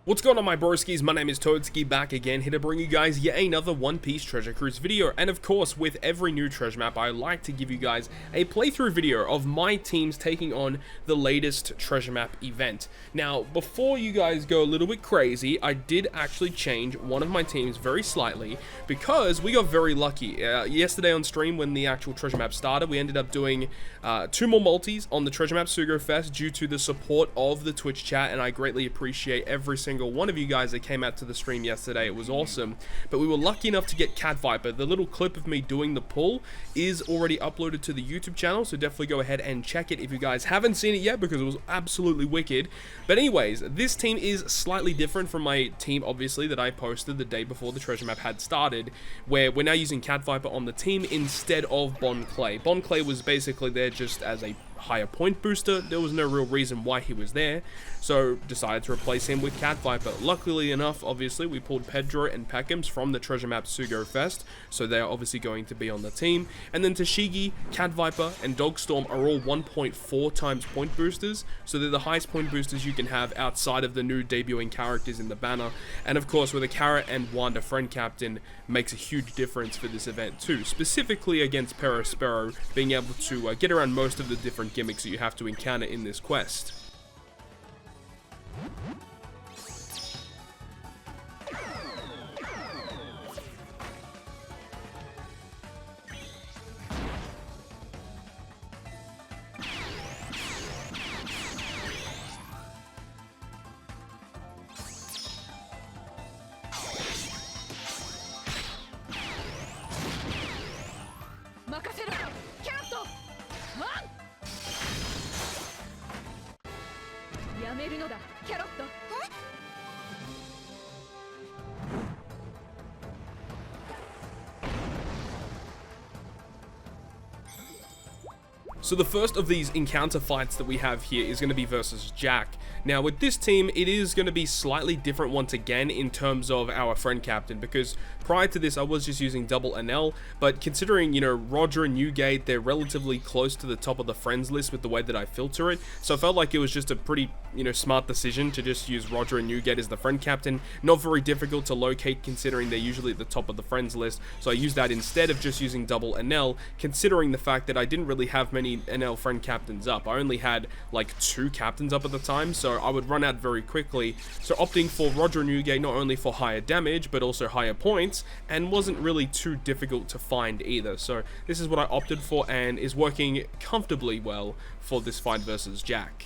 What's going on, my broskiis? My name is Toadskii, back again, here to bring you guys yet another One Piece Treasure Cruise video. And of course, with every new treasure map, I like to give you guys a playthrough video of my teams taking on the latest treasure map event. Now, before you guys go a little bit crazy, I did actually change one of my teams very slightly because we got very lucky. Yesterday on stream, when the actual treasure map started, we ended up doing 2 more multis on the treasure map Sugo Fest due to the support of the Twitch chat, and I greatly appreciate every single one of you guys that came out to the stream yesterday. It was awesome. But we were lucky enough to get Cat Viper. The little clip of me doing the pull is already uploaded to the YouTube channel, so definitely go ahead and check it if you guys haven't seen it yet, because it was absolutely wicked. But anyways, this team is slightly different from my team, obviously, that I posted the day before the treasure map had started, where we're now using Cat Viper on the team instead of Bon Clay. Bon Clay was basically there just as a higher point booster. There was no real reason why he was there, so decided to replace him with Cat Viper. Luckily enough, obviously, we pulled Pedro and Peckhams from the treasure map Sugo Fest, so they're obviously going to be on the team. And then Tashigi, Cat Viper, and Dogstorm are all 1.4 times point boosters, so they're the highest point boosters you can have outside of the new debuting characters in the banner. And of course, with a Carrot and Wanda friend captain makes a huge difference for this event too, specifically against PEROSPERO, being able to get around most of the different gimmicks that you have to encounter in this quest. So the first of these encounter fights that we have here is going to be versus Jack. Now with this team, it is going to be slightly different once again in terms of our friend captain, because prior to this I was just using double NL, but considering, you know, Roger and Newgate, they're relatively close to the top of the friends list with the way that I filter it, so I felt like it was just a pretty, you know, smart decision to just use Roger and Newgate as the friend captain. Not very difficult to locate considering they're usually at the top of the friends list, so I used that instead of just using double NL, considering the fact that I didn't really have many NL friend captains up. I only had like 2 captains up at the time, so I would run out very quickly. So opting for Roger and Newgate not only for higher damage but also higher points, and wasn't really too difficult to find either. So this is what I opted for, and is working comfortably well for this fight versus Jack.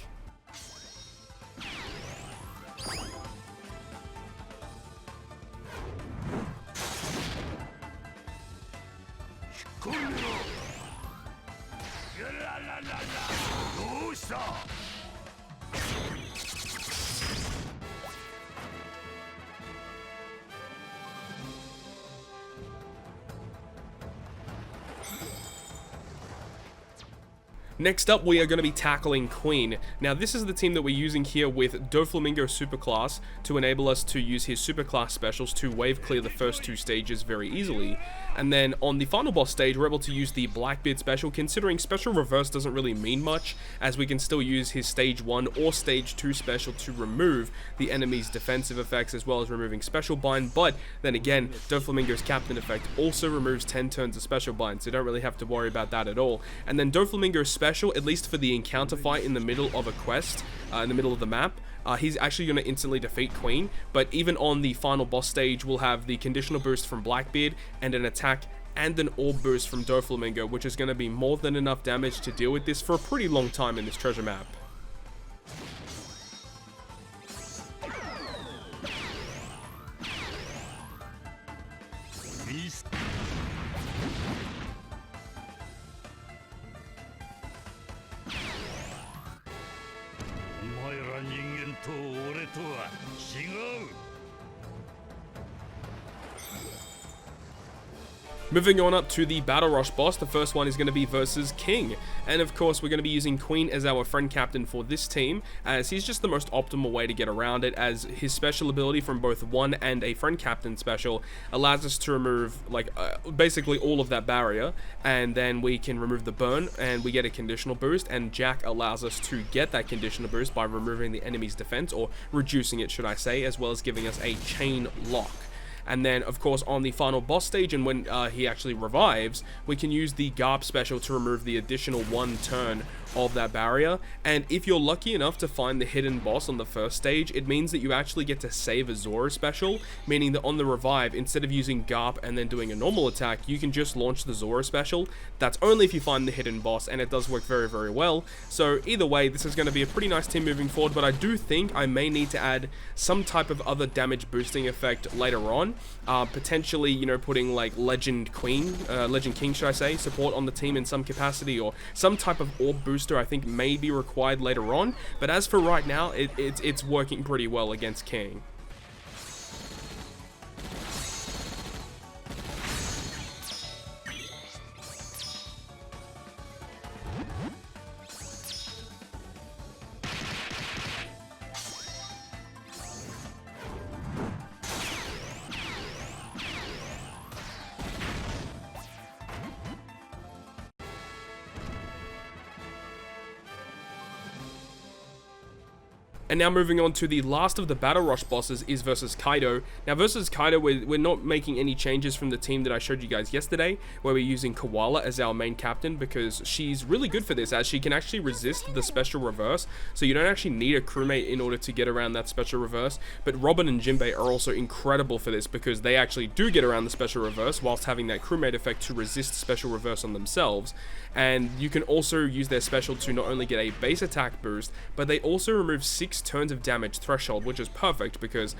Next up, we are going to be tackling Queen. Now, this is the team that we're using here with Doflamingo Superclass to enable us to use his Superclass specials to wave clear the first 2 stages very easily. And then on the final boss stage, we're able to use the Blackbeard special, considering special reverse doesn't really mean much, as we can still use his stage 1 or stage 2 special to remove the enemy's defensive effects, as well as removing special bind. But then again, Doflamingo's captain effect also removes 10 turns of special bind, so you don't really have to worry about that at all. And then Doflamingo's special, at least for the encounter fight in the middle of a quest, in the middle of the map, he's actually going to instantly defeat Queen. But even on the final boss stage, we'll have the conditional boost from Blackbeard and an attack and an orb boost from Doflamingo, which is going to be more than enough damage to deal with this for a pretty long time in this treasure map. Moving on up to the Battle Rush boss, the first one is going to be versus King, and of course we're going to be using Queen as our friend captain for this team, as he's just the most optimal way to get around it, as his special ability from both one and a friend captain special allows us to remove like basically all of that barrier, and then we can remove the burn and we get a conditional boost, and Jack allows us to get that conditional boost by removing the enemy's defense, or reducing it should I say, as well as giving us a chain lock. And then, of course, on the final boss stage, and when he actually revives, we can use the gabe special to remove the additional 1 turn of that barrier. And if you're lucky enough to find the hidden boss on the first stage, it means that you actually get to save a Zoro special, meaning that on the revive, instead of using gabe and then doing a normal attack, you can just launch the Zoro special. That's only if you find the hidden boss, and it does work very, very well. So either way, this is going to be a pretty nice team moving forward, but I do think I may need to add some type of other damage boosting effect later on. Potentially, you know, putting like Legend King should I say, support on the team in some capacity, or some type of orb booster I think may be required later on, but as for right now, it's working pretty well against King. And now moving on to the last of the Battle Rush bosses is versus Kaido. Now versus Kaido, we're not making any changes from the team that I showed you guys yesterday, where we're using Koala as our main captain, because she's really good for this, as she can actually resist the special reverse, so you don't actually need a crewmate in order to get around that special reverse. But Robin and Jinbei are also incredible for this, because they actually do get around the special reverse whilst having that crewmate effect to resist special reverse on themselves. And you can also use their special to not only get a base attack boost, but they also remove 6 turns of damage threshold, which is perfect because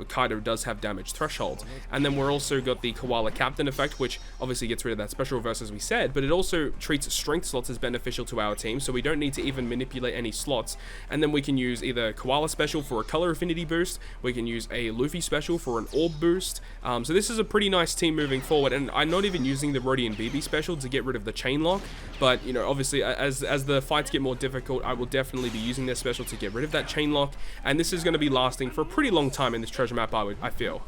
Kaido does have damage thresholds. And then we're also got the Koala Captain effect, which obviously gets rid of that special reverse as we said, but it also treats strength slots as beneficial to our team, so we don't need to even manipulate any slots. And then we can use either Koala special for a color affinity boost, we can use a Luffy special for an orb boost. So this is a pretty nice team moving forward, and I'm not even using the Rodian BB special to get rid of the chain lock, but you know, obviously as the fights get more difficult, I will definitely be using their special to get rid of that chain lock, and this is going to be lasting for a pretty long time in this treasure map, I feel.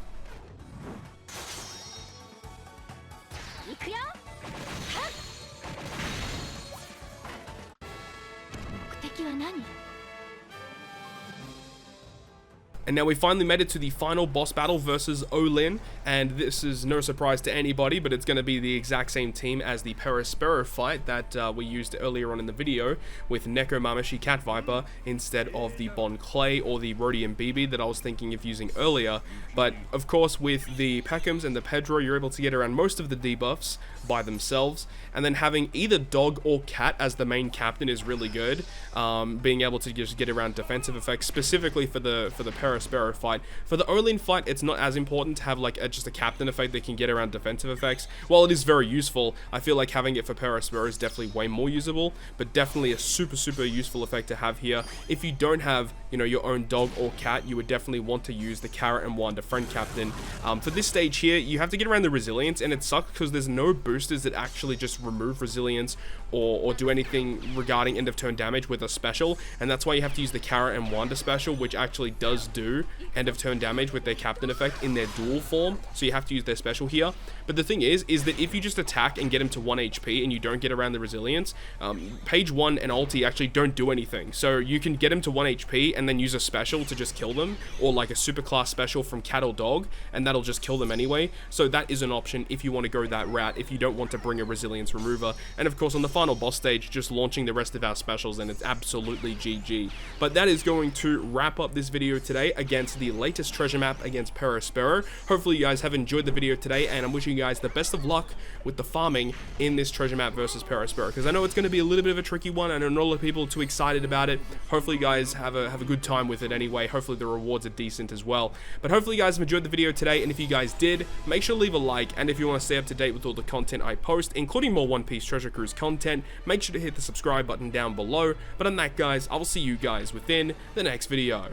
And now we finally made it to the final boss battle versus Olin, and this is no surprise to anybody, but it's going to be the exact same team as the PEROSPERO fight that we used earlier on in the video, with Neko Mamashi Cat Viper instead of the Bon Clay or the Rodian BB that I was thinking of using earlier. But of course, with the Peckhams and the Pedro, you're able to get around most of the debuffs by themselves, and then having either dog or cat as the main captain is really good. Being able to just get around defensive effects, specifically for the PEROSPERO fight. For the Olin fight, it's not as important to have like just a captain effect that can get around defensive effects. While it is very useful, I feel like having it for PEROSPERO is definitely way more usable, but definitely a super useful effect to have here. If you don't have, you know, your own dog or cat, you would definitely want to use the Carrot and Wanda friend captain. For this stage here, you have to get around the resilience, and it sucks because there's no boosters that actually just remove resilience or do anything regarding end of turn damage with a special, and that's why you have to use the Carrot and Wanda special, which actually does do end of turn damage with their captain effect in their dual form, so you have to use their special here. But the thing is that if you just attack and get him to 1 HP and you don't get around the resilience, page 1 and ulti actually don't do anything, so you can get him to 1 HP and then use a special to just kill them, or like a super class special from cat or dog, and that'll just kill them anyway. So that is an option if you want to go that route, if you don't want to bring a resilience remover. And of course on the final boss stage, just launching the rest of our specials, and it's absolutely GG. But that is going to wrap up this video today against the latest treasure map against PEROSPERO. Hopefully you guys have enjoyed the video today, and I'm wishing you guys the best of luck with the farming in this treasure map versus PEROSPERO, because I know it's going to be a little bit of a tricky one, and I know a lot of people are too excited about it. Hopefully you guys have a good time with it anyway. Hopefully the rewards are decent as well. But hopefully you guys have enjoyed the video today, and if you guys did, make sure to leave a like, and if you want to stay up to date with all the content I post, including more One Piece Treasure Cruise content, make sure to hit the subscribe button down below. But on that, guys, I will see you guys within the next video.